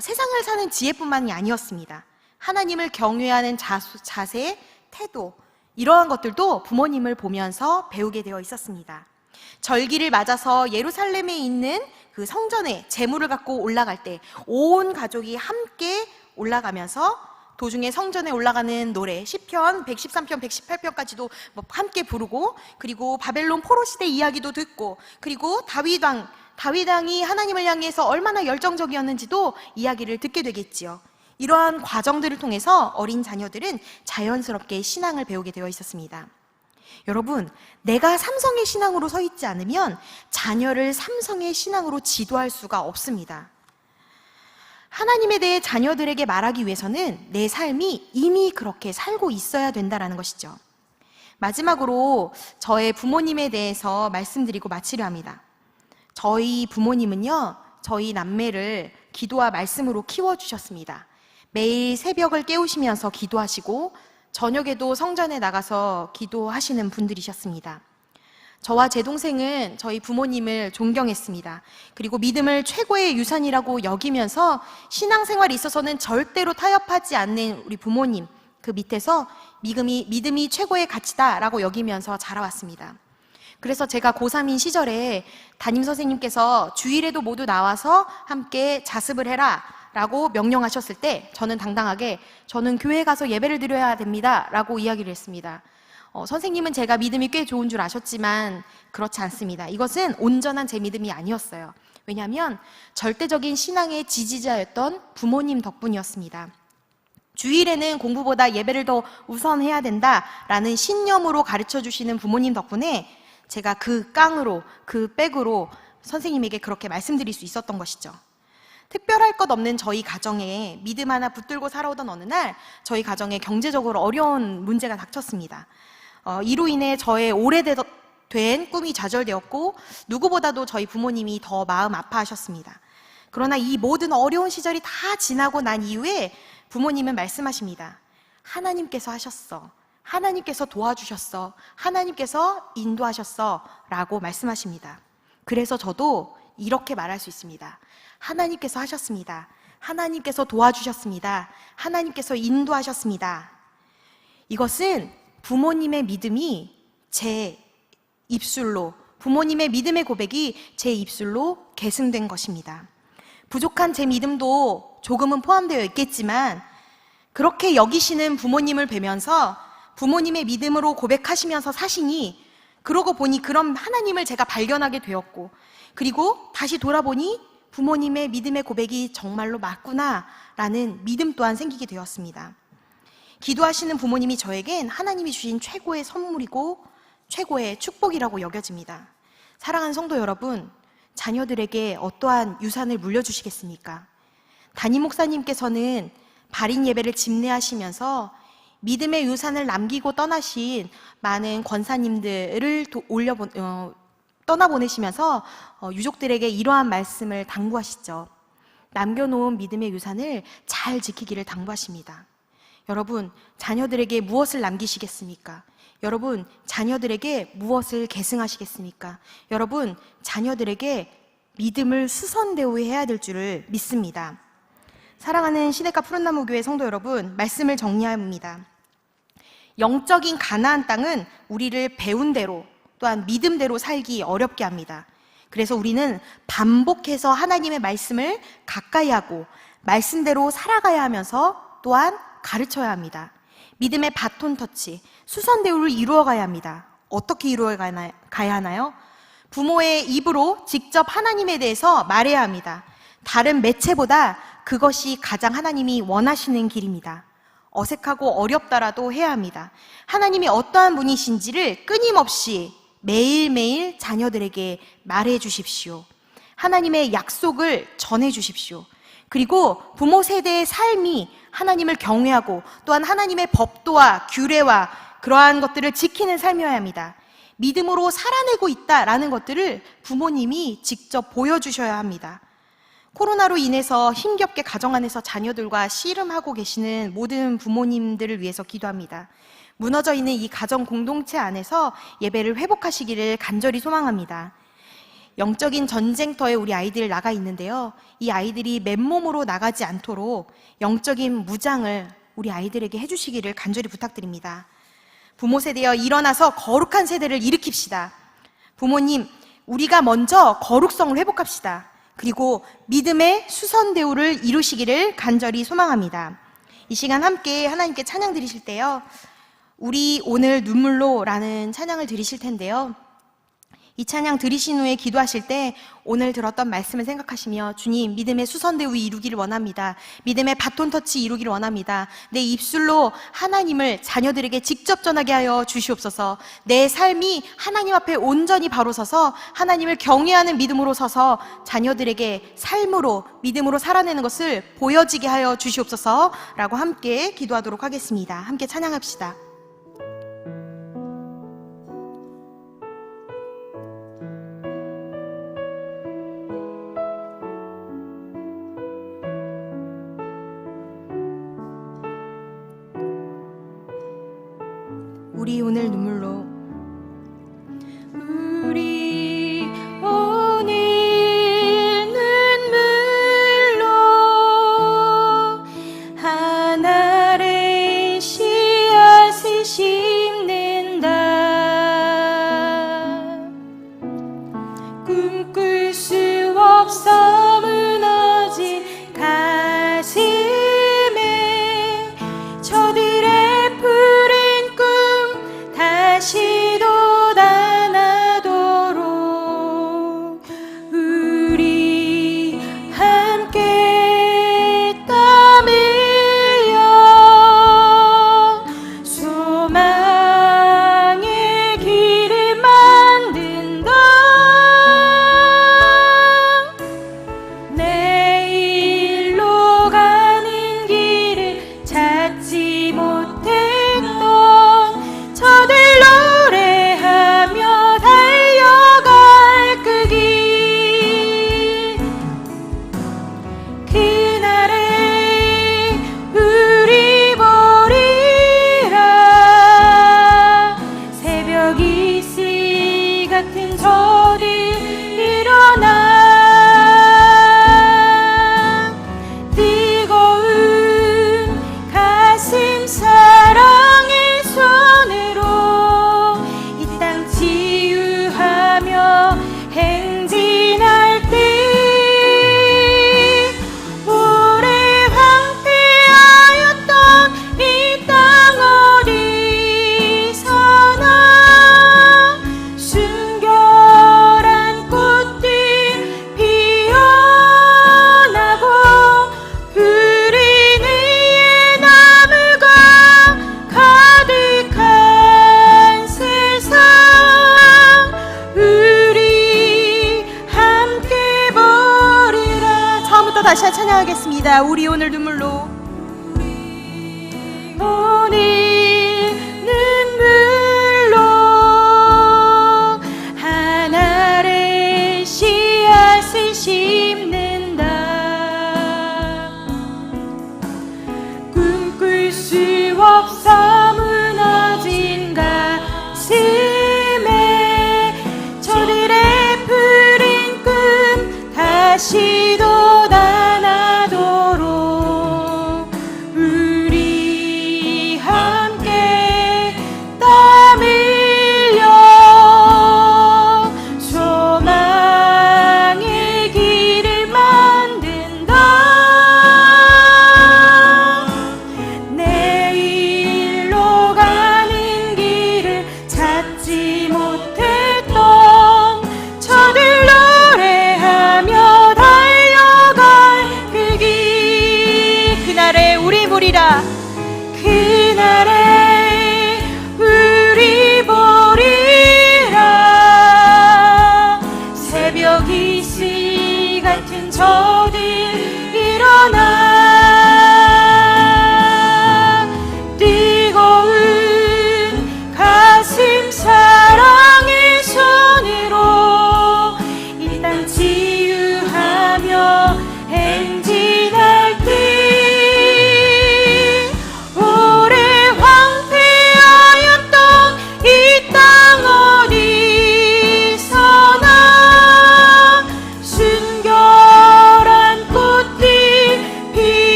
세상을 사는 지혜뿐만이 아니었습니다. 하나님을 경외하는 자세, 태도, 이러한 것들도 부모님을 보면서 배우게 되어 있었습니다. 절기를 맞아서 예루살렘에 있는 그 성전에 제물을 갖고 올라갈 때 온 가족이 함께 올라가면서 도중에 성전에 올라가는 노래 시편 113편, 118편까지도 함께 부르고, 그리고 바벨론 포로 시대 이야기도 듣고, 그리고 다윗 왕이 하나님을 향해서 얼마나 열정적이었는지도 이야기를 듣게 되겠지요. 이러한 과정들을 통해서 어린 자녀들은 자연스럽게 신앙을 배우게 되어 있었습니다. 여러분, 내가 삼성의 신앙으로 서 있지 않으면 자녀를 삼성의 신앙으로 지도할 수가 없습니다. 하나님에 대해 자녀들에게 말하기 위해서는 내 삶이 이미 그렇게 살고 있어야 된다는 것이죠. 마지막으로 저의 부모님에 대해서 말씀드리고 마치려 합니다. 저희 부모님은요, 저희 남매를 기도와 말씀으로 키워주셨습니다. 매일 새벽을 깨우시면서 기도하시고 저녁에도 성전에 나가서 기도하시는 분들이셨습니다. 저와 제 동생은 저희 부모님을 존경했습니다. 그리고 믿음을 최고의 유산이라고 여기면서 신앙생활에 있어서는 절대로 타협하지 않는 우리 부모님, 그 밑에서 믿음이 최고의 가치다라고 여기면서 자라왔습니다. 그래서 제가 고3인 시절에 담임선생님께서 주일에도 모두 나와서 함께 자습을 해라 라고 명령하셨을 때 저는 당당하게 저는 교회에 가서 예배를 드려야 됩니다 라고 이야기를 했습니다. 선생님은 제가 믿음이 꽤 좋은 줄 아셨지만 그렇지 않습니다. 이것은 온전한 제 믿음이 아니었어요. 왜냐하면 절대적인 신앙의 지지자였던 부모님 덕분이었습니다. 주일에는 공부보다 예배를 더 우선해야 된다라는 신념으로 가르쳐 주시는 부모님 덕분에 제가 그 깡으로, 그 백으로 선생님에게 그렇게 말씀드릴 수 있었던 것이죠. 특별할 것 없는 저희 가정에 믿음 하나 붙들고 살아오던 어느 날 저희 가정에 경제적으로 어려운 문제가 닥쳤습니다. 이로 인해 저의 오래된 꿈이 좌절되었고 누구보다도 저희 부모님이 더 마음 아파하셨습니다. 그러나 이 모든 어려운 시절이 다 지나고 난 이후에 부모님은 말씀하십니다. 하나님께서 하셨어. 하나님께서 도와주셨어. 하나님께서 인도하셨어. 라고 말씀하십니다. 그래서 저도 이렇게 말할 수 있습니다. 하나님께서 하셨습니다. 하나님께서 도와주셨습니다. 하나님께서 인도하셨습니다. 이것은 부모님의 믿음이 제 입술로, 부모님의 믿음의 고백이 제 입술로 계승된 것입니다. 부족한 제 믿음도 조금은 포함되어 있겠지만 그렇게 여기시는 부모님을 뵈면서 부모님의 믿음으로 고백하시면서 사시니 그러고 보니 그런 하나님을 제가 발견하게 되었고, 그리고 다시 돌아보니 부모님의 믿음의 고백이 정말로 맞구나라는 믿음 또한 생기게 되었습니다. 기도하시는 부모님이 저에겐 하나님이 주신 최고의 선물이고 최고의 축복이라고 여겨집니다. 사랑하는 성도 여러분, 자녀들에게 어떠한 유산을 물려주시겠습니까? 담임 목사님께서는 발인 예배를 집례하시면서 믿음의 유산을 남기고 떠나신 많은 권사님들을 떠나보내시면서 유족들에게 이러한 말씀을 당부하시죠. 남겨놓은 믿음의 유산을 잘 지키기를 당부하십니다. 여러분, 자녀들에게 무엇을 남기시겠습니까? 여러분, 자녀들에게 무엇을 계승하시겠습니까? 여러분, 자녀들에게 믿음을 수선대우해야 될 줄을 믿습니다. 사랑하는 시냇가 푸른나무 교회 성도 여러분, 말씀을 정리합니다. 영적인 가나안 땅은 우리를 배운 대로 또한 믿음대로 살기 어렵게 합니다. 그래서 우리는 반복해서 하나님의 말씀을 가까이 하고 말씀대로 살아가야 하면서 또한 가르쳐야 합니다. 믿음의 바톤 터치, 수선 대우를 이루어가야 합니다. 어떻게 이루어가야 하나요? 부모의 입으로 직접 하나님에 대해서 말해야 합니다. 다른 매체보다 그것이 가장 하나님이 원하시는 길입니다. 어색하고 어렵더라도 해야 합니다. 하나님이 어떠한 분이신지를 끊임없이 매일매일 자녀들에게 말해 주십시오. 하나님의 약속을 전해 주십시오. 그리고 부모 세대의 삶이 하나님을 경외하고 또한 하나님의 법도와 규례와 그러한 것들을 지키는 삶이어야 합니다. 믿음으로 살아내고 있다라는 것들을 부모님이 직접 보여주셔야 합니다. 코로나로 인해서 힘겹게 가정 안에서 자녀들과 씨름하고 계시는 모든 부모님들을 위해서 기도합니다. 무너져 있는 이 가정 공동체 안에서 예배를 회복하시기를 간절히 소망합니다. 영적인 전쟁터에 우리 아이들 나가 있는데요. 이 아이들이 맨몸으로 나가지 않도록 영적인 무장을 우리 아이들에게 해주시기를 간절히 부탁드립니다. 부모 세대여 일어나서 거룩한 세대를 일으킵시다. 부모님, 우리가 먼저 거룩성을 회복합시다. 그리고 믿음의 수선대우를 이루시기를 간절히 소망합니다. 이 시간 함께 하나님께 찬양 드리실 때요, 우리 오늘 눈물로라는 찬양을 드리실 텐데요, 이 찬양 들으신 후에 기도하실 때 오늘 들었던 말씀을 생각하시며, 주님, 믿음의 수선대우 이루기를 원합니다. 믿음의 바톤터치 이루기를 원합니다. 내 입술로 하나님을 자녀들에게 직접 전하게 하여 주시옵소서. 내 삶이 하나님 앞에 온전히 바로 서서 하나님을 경외하는 믿음으로 서서 자녀들에게 삶으로, 믿음으로 살아내는 것을 보여지게 하여 주시옵소서 라고 함께 기도하도록 하겠습니다. 함께 찬양합시다. 우리 오늘 눈물로, 우리 오늘 눈물로 하늘의 씨앗을 심는다. 꿈꿀 수 없어 무너진 가슴에 저들의 푸른 꿈 다시 돋아나도록 우리 함께 땀 흘려 소망의 길을 만든다. 내일로 가는 길을 찾지 못했던 저들 노래하며 달려갈 그 길, 그날에 우리 보리라. 새벽 이슬 같은 저들 일어나 뜨거운 가슴 사랑의 손으로 이 땅 치유하며 행진할 때 오래 황폐하였던 이 땅 어디서나 순결한 꽃들 피어나고 푸른 의의 나무가 가득한 세상, 우리 함께 보리라. 처음부터 다시 찬양하겠습니다. 우리 오늘 눈물로, 오늘 눈물로 하늘의 씨앗을 심는다. 꿈꿀 수 없어 무너진 가슴에 저들의 푸른 꿈 다시 돋아나도록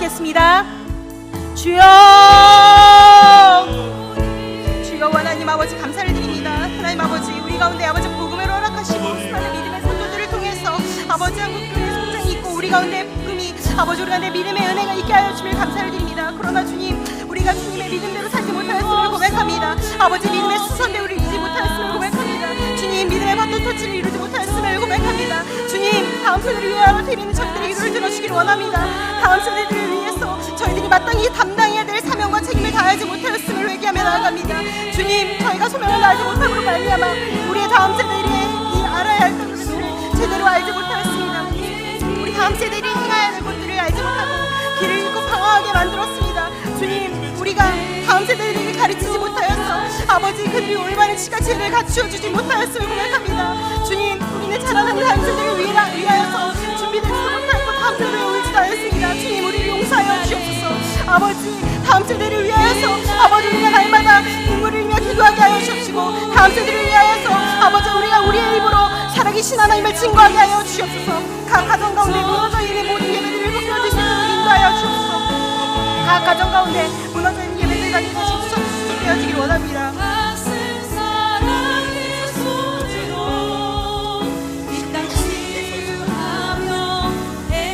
기도하겠습니다. 주여, 주여 하나님 아버지 감사를 드립니다. 하나님 아버지 우리 가운데 아버지 복음을 허락하시고 수많은 믿음의 선조들을 통해서 아버지 한국교회 성장이 있고 우리 가운데 복음이 아버지 우리 가운데 믿음의 은혜가 있게 하여 주길 감사를 드립니다. 그러나 주님 우리가 주님의 믿음대로 살지 못하였음을 고백합니다. 아버지 믿음의 수선대우를 이루지 못하였음을 고백합니다. 주님 믿음의 바톤터치를 이루지 못하였음을 고백합니다. 주님 다음 세대를 위하여 드리는 저희들의 기도를 들어주길 원합니다. 다음 세대들을 위해서 저희들이 마땅히 담당해야 될 사명과 책임을 다하지 못하였음을 회개하며 나아갑니다. 주님 저희가 소명을 다하지 못함으로 말미암아 우리의 다음 세대들이 이 알아야 할 것들을 제대로 알지 못하였습니다. 우리 다음 세대들이 행해야 될 것들을 알지 못하고 길을 잃고 방황하게 만들었습니다. 주님 우리가 다음 세대들에게 가르치지 못하였어 아버지 그들이 올바른 지가체를 갖추어 주지 못하였음을 고백합니다. 주님 우리는 자라나는 다음 세대를 위하여서 준비되지도 못하였고 다음 세대에 옳지도 않았습니다. 주님 우리를 용서하여 주옵소서. 아버지 다음 세대를 위하여서 아버지 우리가 날마다 눈물을 흘리며 기도하게 하여 주옵시고 다음 세대를 위하여서 아버지 우리가 우리의 입으로 살아계신 하나님을 증거하게 하여 주옵소서. 각 가정 가운데 무너져 있는 모든 예배들을 회복해 주시고 인도하여 주옵소서. 각 가정 가운데 무너져 있는 예배들 다시 수습되어지길 원합니다.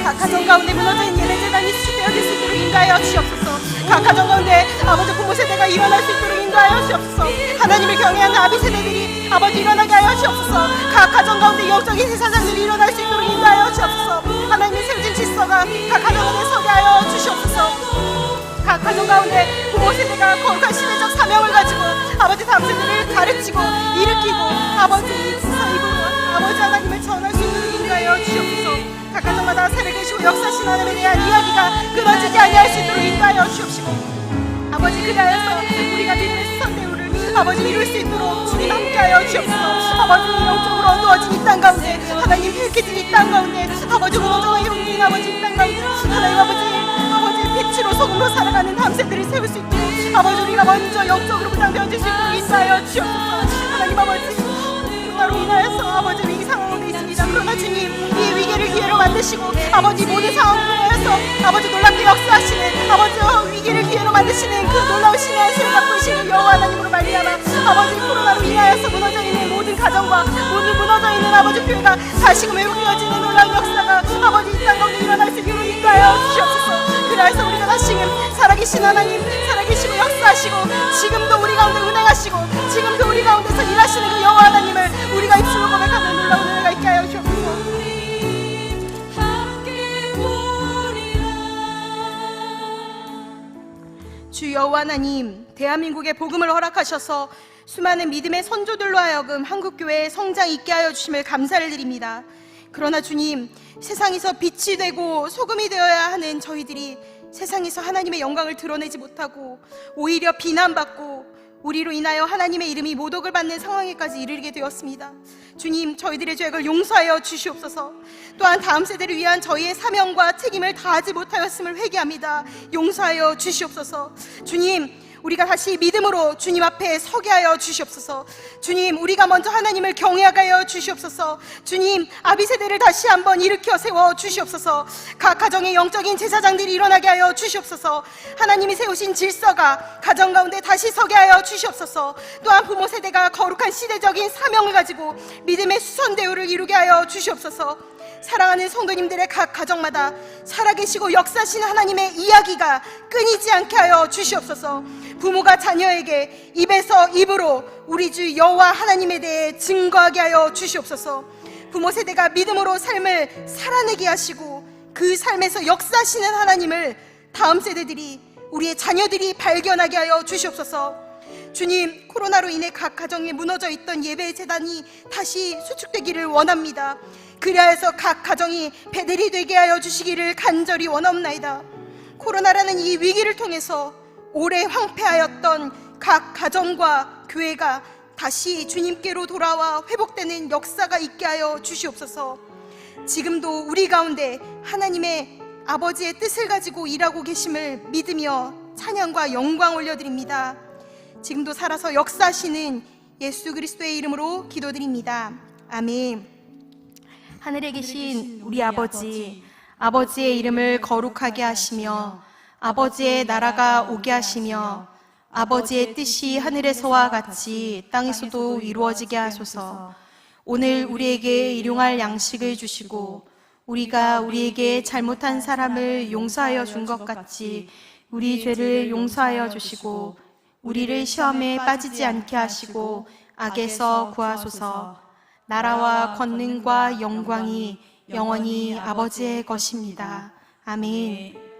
각 가정 가운데 무너져 있는 예배재단이 수습되어질 수 있도록 인도하여 주옵소서. 각 가정 가운데 아버지 부모 세대가 일어날 수 있도록 인도하여 주옵소서. 하나님을 경외하는 아비 세대들이 아버지 일어나게 하여 주옵소서. 각 가정 가운데 영적인 제사장들이 일어날 수 있도록 인도하여 주옵소서. 하나님의 세우신 질서가 각 가정 안에 서게 하여 주시옵소서. 각 가정 가운데 부모 세대가 거룩한 시대적 사명을 가지고 아버지 다음 세대를 가르치고 일으키고 아버지 입으로 아버지 하나님을 전할 수 있도록 인도하여 주옵소서. 각 가정마다 살아계시고 역사하신 하나님에 대한 이야기가 끊어지지 아니할 수 있도록 인도하여 주옵시고 아버지 그리하여서 우리가 믿음의 수선대우를 아버지 이룰 수 있도록 주님 함께하여 주옵소서. 아버지 영적으로 어두워진 이 땅 가운데 하나님 힐키진 이 땅 가운데 아버지 무너져가 형님 아버지 이 땅 가운데 하나님 아버지 빛으로 소금으로 살아가는 다음 세대를 세울 수 있도록 아버지 우리가 먼저 영적으로 무장되어질 수 있도록 인도하여 주옵소서. 하나님 아버지 그로 인하여서 아버지 위기 상황에 있습니다. 그러나 주님 이 위기를 기회로 만드시고 아버지 모든 상황을 통해서 아버지 놀랍게 역사하시는 아버지 위기를 기회로 만드시는 그 놀라운 신의 안수를 갖고 계시는 여호와 하나님으로 말미암아 아버지 코로나로 인하여서 무너져 있는 모든 가정과 모든 무너져 있는 아버지 교회가 다시금 회복되어지는 놀라운 역사가 아버지 이 땅 가운데 일어날 수 있도록 인도하여 주시옵소서. 그래서 우리가 다시금 살아계신 하나님 살아계시고 역사하시고 지금도 우리 가운데 운행하시고 지금도 우리 가운데서 일하시는 그 여호와 하나님을 우리가 입술로 고백하는 놀라운 은혜가 있게 하여 주옵소서. 주 여호와 하나님 대한민국에 복음을 허락하셔서 수많은 믿음의 선조들로 하여금 한국교회에 성장 있게 하여 주심을 감사를 드립니다. 그러나 주님 세상에서 빛이 되고 소금이 되어야 하는 저희들이 세상에서 하나님의 영광을 드러내지 못하고 오히려 비난받고 우리로 인하여 하나님의 이름이 모독을 받는 상황에까지 이르게 되었습니다. 주님 저희들의 죄악을 용서하여 주시옵소서. 또한 다음 세대를 위한 저희의 사명과 책임을 다하지 못하였음을 회개합니다. 용서하여 주시옵소서. 주님 우리가 다시 믿음으로 주님 앞에 서게 하여 주시옵소서. 주님 우리가 먼저 하나님을 경외하게 하여 주시옵소서. 주님 아비 세대를 다시 한번 일으켜 세워 주시옵소서. 각 가정의 영적인 제사장들이 일어나게 하여 주시옵소서. 하나님이 세우신 질서가 가정 가운데 다시 서게 하여 주시옵소서. 또한 부모 세대가 거룩한 시대적인 사명을 가지고 믿음의 수선대우를 이루게 하여 주시옵소서. 사랑하는 성도님들의 각 가정마다 살아계시고 역사하신 하나님의 이야기가 끊이지 않게 하여 주시옵소서. 부모가 자녀에게 입에서 입으로 우리 주 여호와 하나님에 대해 증거하게 하여 주시옵소서. 부모 세대가 믿음으로 삶을 살아내게 하시고 그 삶에서 역사하시는 하나님을 다음 세대들이 우리의 자녀들이 발견하게 하여 주시옵소서. 주님 코로나로 인해 각 가정에 무너져 있던 예배 재단이 다시 수축되기를 원합니다. 그리하여서 각 가정이 베델이 되게 하여 주시기를 간절히 원하옵나이다. 코로나라는 이 위기를 통해서 오래 황폐하였던 각 가정과 교회가 다시 주님께로 돌아와 회복되는 역사가 있게 하여 주시옵소서. 지금도 우리 가운데 하나님의 아버지의 뜻을 가지고 일하고 계심을 믿으며 찬양과 영광 올려드립니다. 지금도 살아서 역사하시는 예수 그리스도의 이름으로 기도드립니다. 아멘. 하늘에 계신 우리 아버지 아버지의 이름을 거룩하게 하시며 아버지의 나라가 오게 하시며 아버지의 뜻이 하늘에서와 같이 땅에서도 이루어지게 하소서. 오늘 우리에게 일용할 양식을 주시고 우리가 우리에게 잘못한 사람을 용서하여 준 것 같이 우리 죄를 용서하여 주시고 우리를 시험에 빠지지 않게 하시고 악에서 구하소서. 나라와 권능과 영광이 영원히 아버지의 것입니다. 아멘.